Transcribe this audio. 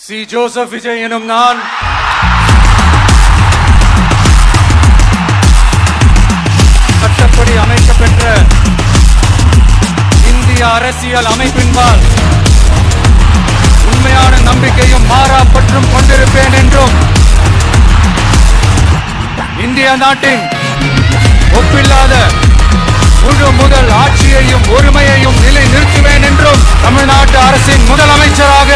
C Joseph Vijay எனும் நான் சட்டப்படி அமைக்கப்பெற்ற இந்திய அரசியல் அமைப்பின்பால் உண்மையான நம்பிக்கையும் மாறா பற்றும் கொண்டிருப்பேன் என்றும் இந்திய நாட்டின் ஒப்பில்லாத முழு முதல் ஆட்சியையும் ஒருமையையும் நிலை நிறுத்துவேன் என்றும் தமிழ்நாட்டு அரசின் முதலமைச்சராக